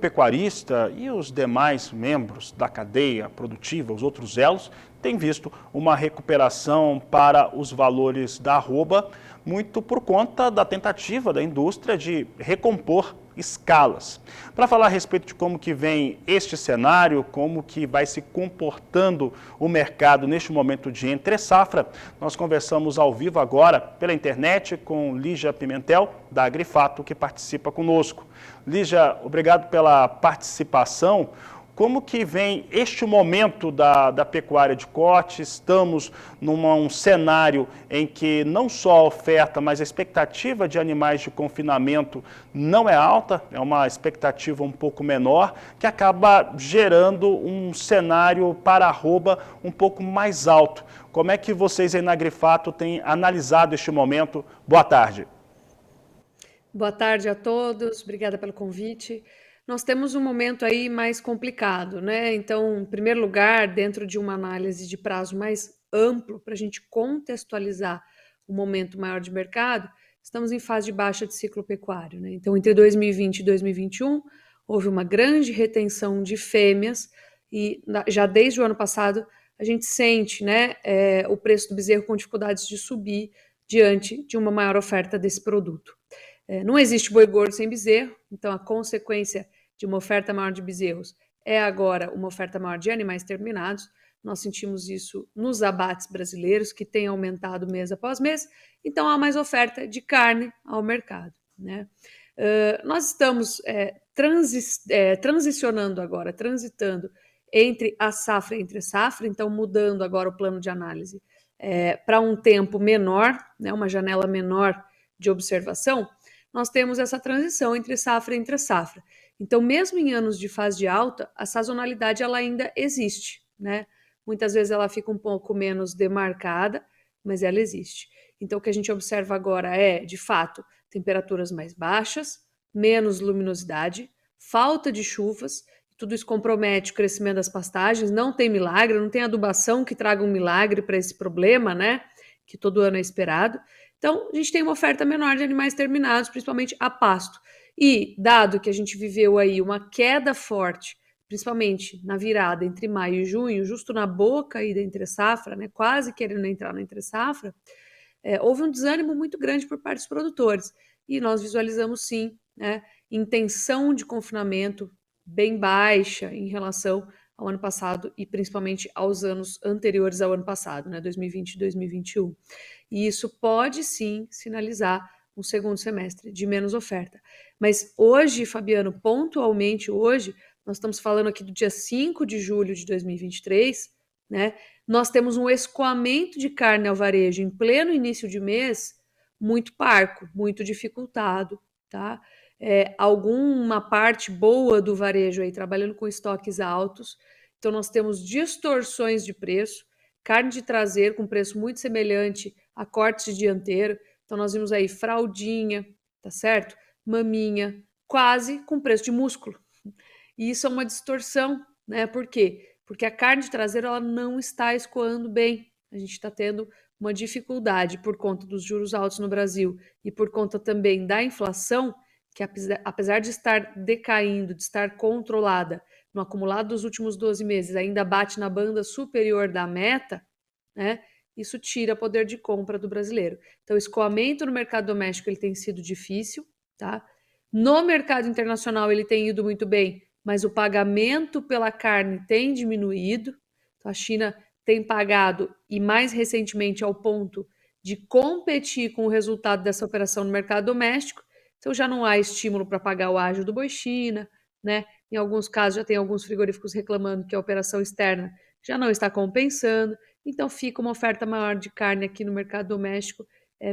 pecuarista e os demais membros da cadeia produtiva, os outros elos, têm visto uma recuperação para os valores da arroba, muito por conta da tentativa da indústria de recompor escalas. Para falar a respeito de como que vem este cenário, como que vai se comportando o mercado neste momento de entre-safra, nós conversamos ao vivo agora pela internet com Lígia Pimentel, da Agrifato, que participa conosco. Lígia, obrigado pela participação. Como que vem este momento da pecuária de corte? Estamos num cenário em que não só a oferta, mas a expectativa de animais de confinamento não é alta, é uma expectativa um pouco menor, que acaba gerando um cenário para a arroba um pouco mais alto. Como é que vocês aí na Agrifato têm analisado este momento? Boa tarde. Boa tarde a todos, obrigada pelo convite. Nós temos um momento aí mais complicado, né? Então, em primeiro lugar, dentro de uma análise de prazo mais amplo, para a gente contextualizar o momento maior de mercado, estamos em fase de baixa de ciclo pecuário, né? Então, entre 2020 e 2021, houve uma grande retenção de fêmeas e já desde o ano passado a gente sente, né, o preço do bezerro com dificuldades de subir diante de uma maior oferta desse produto. Não existe boi gordo sem bezerro, então a consequência de uma oferta maior de bezerros é agora uma oferta maior de animais terminados. Nós sentimos isso nos abates brasileiros, que têm aumentado mês após mês, então há mais oferta de carne ao mercado, né? Nós estamos transicionando agora, transitando entre a safra e entre safra, então mudando agora o plano de análise para um tempo menor, né, uma janela menor de observação. Nós temos essa transição entre safra e entre safra. Então, mesmo em anos de fase de alta, a sazonalidade ela ainda existe, né? Muitas vezes ela fica um pouco menos demarcada, mas ela existe. Então, o que a gente observa agora é, de fato, temperaturas mais baixas, menos luminosidade, falta de chuvas, tudo isso compromete o crescimento das pastagens, não tem milagre, não tem adubação que traga um milagre para esse problema, né? Que todo ano é esperado. Então, a gente tem uma oferta menor de animais terminados, principalmente a pasto. E, dado que a gente viveu aí uma queda forte, principalmente na virada entre maio e junho, justo na boca aí da entre-safra, né, quase querendo entrar na entre-safra, houve um desânimo muito grande por parte dos produtores. E nós visualizamos, sim, né, intenção de confinamento bem baixa em relação ao ano passado e principalmente aos anos anteriores ao ano passado, né, 2020 e 2021. E isso pode sim sinalizar um segundo semestre de menos oferta. Mas hoje, Fabiano, pontualmente hoje, nós estamos falando aqui do dia 5 de julho de 2023, né? Nós temos um escoamento de carne ao varejo em pleno início de mês muito parco, muito dificultado, tá? Alguma parte boa do varejo aí trabalhando com estoques altos, então nós temos distorções de preço, carne de traseiro com preço muito semelhante a corte de dianteiro, então nós vimos aí fraldinha, tá certo? Maminha, quase com preço de músculo. E isso é uma distorção, né? Por quê? Porque a carne de traseiro ela não está escoando bem. A gente está tendo uma dificuldade por conta dos juros altos no Brasil e por conta também da inflação, que apesar de estar decaindo, de estar controlada no acumulado dos últimos 12 meses, ainda bate na banda superior da meta, né? Isso tira poder de compra do brasileiro. Então, o escoamento no mercado doméstico ele tem sido difícil, tá? No mercado internacional ele tem ido muito bem, mas o pagamento pela carne tem diminuído. Então, a China tem pagado, e mais recentemente ao ponto de competir com o resultado dessa operação no mercado doméstico. Então, já não há estímulo para pagar o ágio do boi China, né? Em alguns casos, já tem alguns frigoríficos reclamando que a operação externa já não está compensando. Então, fica uma oferta maior de carne aqui no mercado doméstico,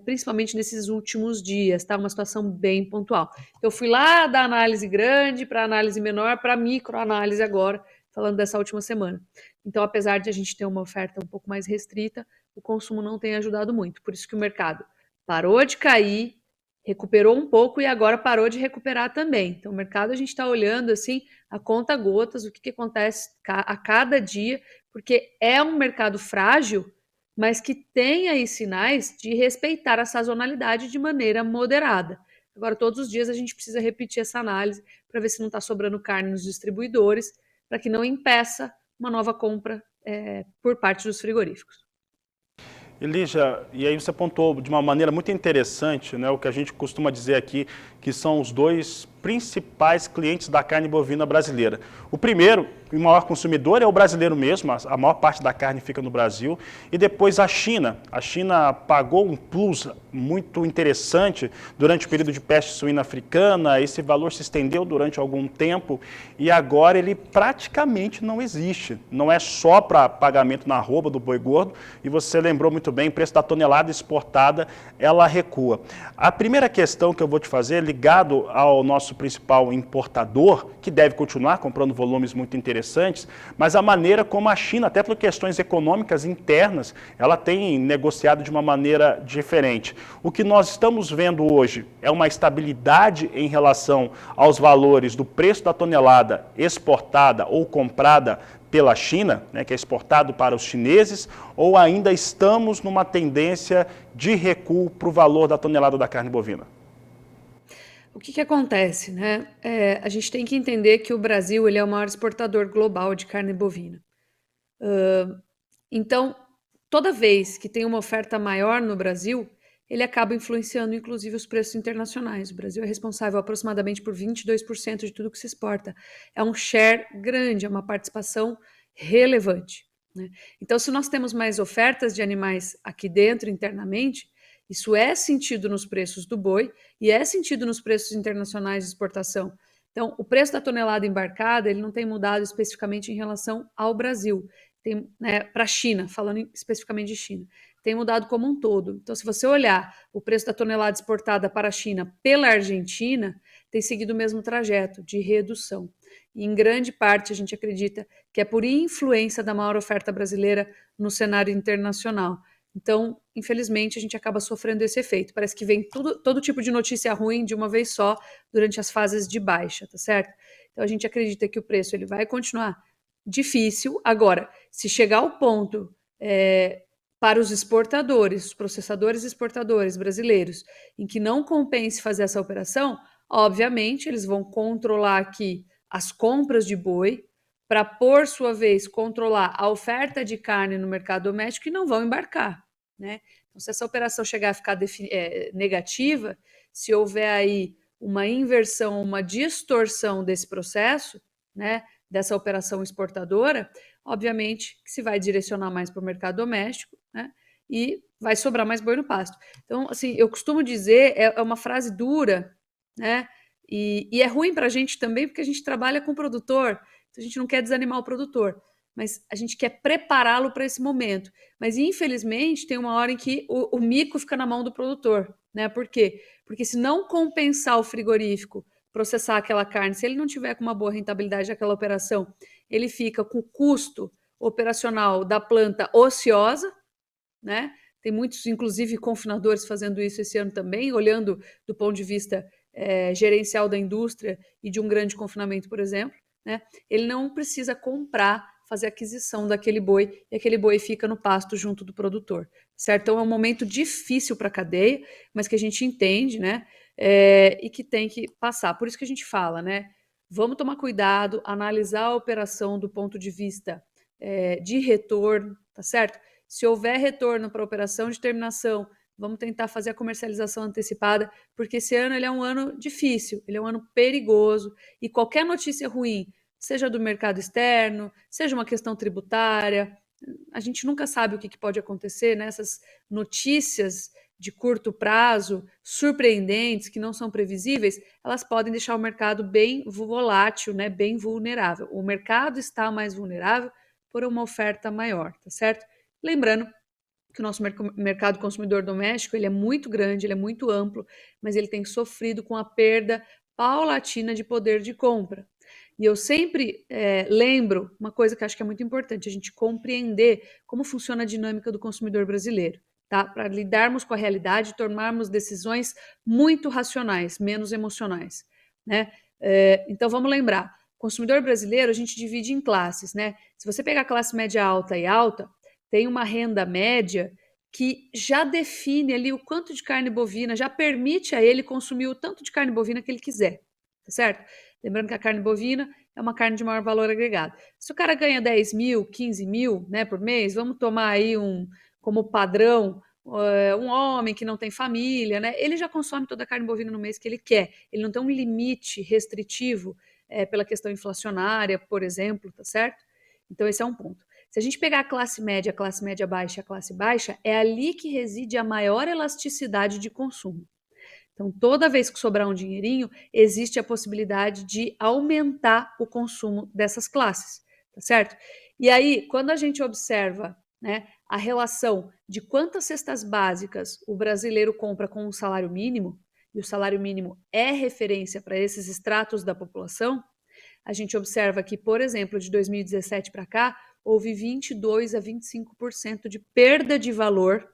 principalmente nesses últimos dias, tá? Uma situação bem pontual. Eu fui lá da análise grande para análise menor para microanálise agora, falando dessa última semana. Então, apesar de a gente ter uma oferta um pouco mais restrita, o consumo não tem ajudado muito. Por isso que o mercado parou de cair, recuperou um pouco e agora parou de recuperar também. Então, o mercado a gente está olhando assim a conta gotas, o que acontece a cada dia, porque é um mercado frágil, mas que tem aí sinais de respeitar a sazonalidade de maneira moderada. Agora, todos os dias a gente precisa repetir essa análise para ver se não está sobrando carne nos distribuidores, para que não impeça uma nova compra por parte dos frigoríficos. Elígia, e aí você apontou de uma maneira muito interessante, né, o que a gente costuma dizer aqui, que são os dois principais clientes da carne bovina brasileira. O primeiro, o maior consumidor, é o brasileiro mesmo, a maior parte da carne fica no Brasil, e depois a China. A China pagou um plus muito interessante durante o período de peste suína africana, esse valor se estendeu durante algum tempo, e agora ele praticamente não existe. Não é só para pagamento na arroba do boi gordo, e você lembrou muito bem, o preço da tonelada exportada, ela recua. A primeira questão que eu vou te fazer, ligado ao nosso principal importador, que deve continuar comprando volumes muito interessantes, mas a maneira como a China, até por questões econômicas internas, ela tem negociado de uma maneira diferente. O que nós estamos vendo hoje é uma estabilidade em relação aos valores do preço da tonelada exportada ou comprada pela China, né, que é exportado para os chineses, ou ainda estamos numa tendência de recuo para o valor da tonelada da carne bovina? O que acontece, né? A gente tem que entender que o Brasil ele é o maior exportador global de carne bovina. Então, toda vez que tem uma oferta maior no Brasil, ele acaba influenciando, inclusive, os preços internacionais. O Brasil é responsável aproximadamente por 22% de tudo que se exporta. É um share grande, é uma participação relevante, né? Então, se nós temos mais ofertas de animais aqui dentro, internamente, isso é sentido nos preços do boi e é sentido nos preços internacionais de exportação. Então, o preço da tonelada embarcada ele não tem mudado especificamente em relação ao Brasil, tem, né, para a China, falando especificamente de China, tem mudado como um todo. Então, se você olhar o preço da tonelada exportada para a China pela Argentina, tem seguido o mesmo trajeto de redução. E, em grande parte, a gente acredita que é por influência da maior oferta brasileira no cenário internacional. Então, infelizmente, a gente acaba sofrendo esse efeito. Parece que vem todo tipo de notícia ruim de uma vez só durante as fases de baixa, tá certo? Então, a gente acredita que o preço ele vai continuar difícil. Agora, se chegar ao ponto para os exportadores, os processadores e exportadores brasileiros, em que não compense fazer essa operação, obviamente, eles vão controlar aqui as compras de boi, para, por sua vez, controlar a oferta de carne no mercado doméstico e não vão embarcar, né? Então, se essa operação chegar a ficar negativa, se houver aí uma inversão, uma distorção desse processo, né, dessa operação exportadora, obviamente que se vai direcionar mais para o mercado doméstico, né, e vai sobrar mais boi no pasto. Então, assim, eu costumo dizer, é uma frase dura, né, e é ruim para a gente também, porque a gente trabalha com o produtor, então a gente não quer desanimar o produtor, mas a gente quer prepará-lo para esse momento. Mas, infelizmente, tem uma hora em que o mico fica na mão do produtor, né? Por quê? Porque se não compensar o frigorífico processar aquela carne, se ele não tiver com uma boa rentabilidade daquela operação, ele fica com o custo operacional da planta ociosa, né? Tem muitos, inclusive, confinadores fazendo isso esse ano também, olhando do ponto de vista gerencial da indústria e de um grande confinamento, por exemplo, né? Ele não precisa comprar, fazer aquisição daquele boi, e aquele boi fica no pasto junto do produtor, certo? Então é um momento difícil para a cadeia, mas que a gente entende, né? E que tem que passar. Por isso que a gente fala, né? Vamos tomar cuidado, analisar a operação do ponto de vista de retorno, tá certo? Se houver retorno para a operação de terminação, vamos tentar fazer a comercialização antecipada, porque esse ano ele é um ano difícil, ele é um ano perigoso, e qualquer notícia ruim, seja do mercado externo, seja uma questão tributária, a gente nunca sabe o que pode acontecer, né? Essas notícias de curto prazo, surpreendentes, que não são previsíveis, elas podem deixar o mercado bem volátil, né? Bem vulnerável. O mercado está mais vulnerável por uma oferta maior, tá certo? Lembrando que o nosso mercado consumidor doméstico ele é muito grande, ele é muito amplo, mas ele tem sofrido com a perda paulatina de poder de compra. E eu sempre lembro uma coisa que acho que é muito importante, a gente compreender como funciona a dinâmica do consumidor brasileiro, tá? Para lidarmos com a realidade e tomarmos decisões muito racionais, menos emocionais, né? Então vamos lembrar, o consumidor brasileiro a gente divide em classes, né? Se você pegar a classe média alta e alta, tem uma renda média que já define ali o quanto de carne bovina, já permite a ele consumir o tanto de carne bovina que ele quiser. tá certo? Lembrando que a carne bovina é uma carne de maior valor agregado. Se o cara ganha 10 mil, 15 mil, né, por mês, vamos tomar aí como padrão, um homem que não tem família, né, ele já consome toda a carne bovina no mês que ele quer. Ele não tem um limite restritivo pela questão inflacionária, por exemplo, tá certo? Então esse é um ponto. Se a gente pegar a classe média baixa e a classe baixa, é ali que reside a maior elasticidade de consumo. Então, toda vez que sobrar um dinheirinho, existe a possibilidade de aumentar o consumo dessas classes, tá certo? E aí, quando a gente observa, né, a relação de quantas cestas básicas o brasileiro compra com o salário mínimo, e o salário mínimo é referência para esses estratos da população, a gente observa que, por exemplo, de 2017 para cá, houve 22 a 25% de perda de valor,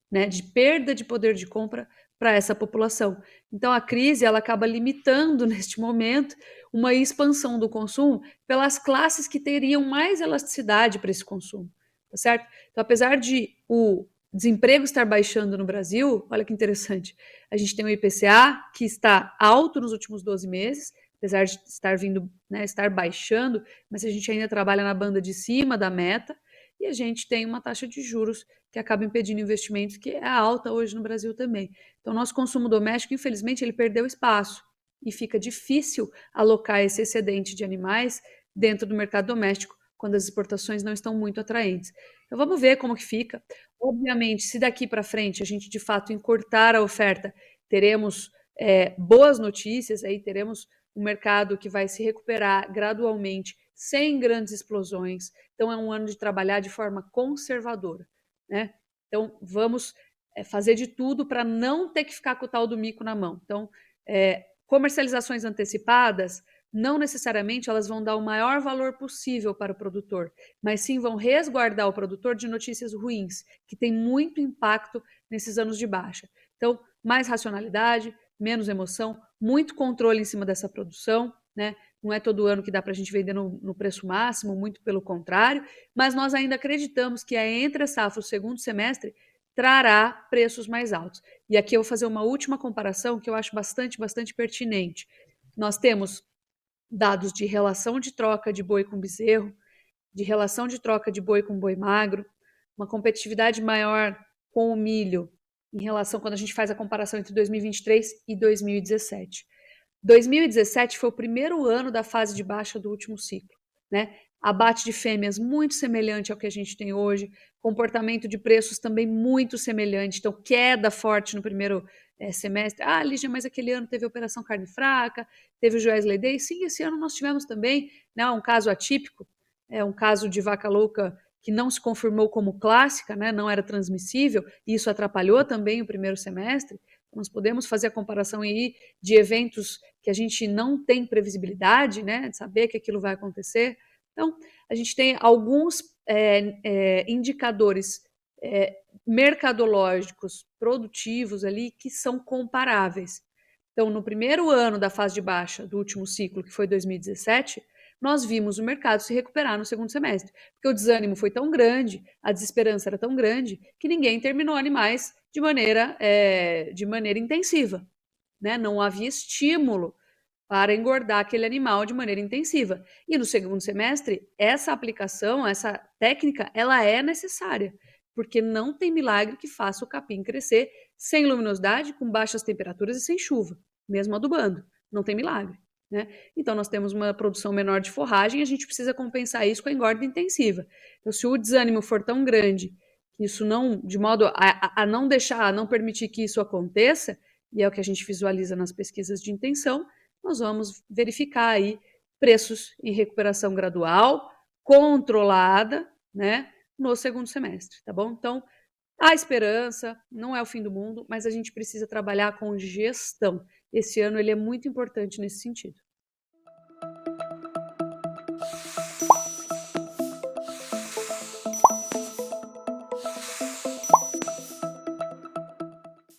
né, de perda de poder de compra para essa população. Então, a crise ela acaba limitando, neste momento, uma expansão do consumo pelas classes que teriam mais elasticidade para esse consumo, tá certo? Então, apesar de o desemprego estar baixando no Brasil, olha que interessante, a gente tem o IPCA que está alto nos últimos 12 meses, apesar de estar vindo, né, estar baixando, mas a gente ainda trabalha na banda de cima da meta, e a gente tem uma taxa de juros que acaba impedindo investimentos, que é alta hoje no Brasil também. Então, nosso consumo doméstico, infelizmente, ele perdeu espaço e fica difícil alocar esse excedente de animais dentro do mercado doméstico quando as exportações não estão muito atraentes. Então, vamos ver como que fica. Obviamente, se daqui para frente a gente, de fato, encurtar a oferta, teremos boas notícias, aí teremos um mercado que vai se recuperar gradualmente, sem grandes explosões. Então, é um ano de trabalhar de forma conservadora, né? Então, vamos fazer de tudo para não ter que ficar com o tal do mico na mão. Então, comercializações antecipadas, não necessariamente elas vão dar o maior valor possível para o produtor, mas sim vão resguardar o produtor de notícias ruins, que tem muito impacto nesses anos de baixa. Então, mais racionalidade, menos emoção, muito controle em cima dessa produção, né? Não é todo ano que dá para a gente vender no preço máximo, muito pelo contrário, mas nós ainda acreditamos que a entre-safra, o segundo semestre, trará preços mais altos. E aqui eu vou fazer uma última comparação que eu acho bastante pertinente. Nós temos dados de relação de troca de boi com bezerro, de relação de troca de boi com boi magro, uma competitividade maior com o milho em relação quando a gente faz a comparação entre 2023 e 2017. 2017 foi o primeiro ano da fase de baixa do último ciclo, né? Abate de fêmeas muito semelhante ao que a gente tem hoje, comportamento de preços também muito semelhante, então queda forte no primeiro semestre. Ah, Lígia, mas aquele ano teve Operação Carne Fraca, teve o Joesley Day. Sim, esse ano nós tivemos também, né, um caso atípico, um caso de vaca louca que não se confirmou como clássica, né, não era transmissível, e isso atrapalhou também o primeiro semestre. Nós podemos fazer a comparação aí de eventos que a gente não tem previsibilidade, né, de saber que aquilo vai acontecer. Então, a gente tem alguns indicadores mercadológicos produtivos ali que são comparáveis. Então, no primeiro ano da fase de baixa do último ciclo, que foi 2017, nós vimos o mercado se recuperar no segundo semestre, porque o desânimo foi tão grande, a desesperança era tão grande, que ninguém terminou animais de maneira intensiva, né? Não havia estímulo para engordar aquele animal de maneira intensiva. E no segundo semestre, essa aplicação, essa técnica, ela é necessária, porque não tem milagre que faça o capim crescer sem luminosidade, com baixas temperaturas e sem chuva, mesmo adubando. Não tem milagre, né? Então, nós temos uma produção menor de forragem e a gente precisa compensar isso com a engorda intensiva. Então, se o desânimo for tão grande, que isso não, de modo a não deixar, a não permitir que isso aconteça, e é o que a gente visualiza nas pesquisas de intenção, nós vamos verificar aí preços em recuperação gradual, controlada, né, no segundo semestre, tá bom? Então, há esperança, não é o fim do mundo, mas a gente precisa trabalhar com gestão. Esse ano ele é muito importante nesse sentido.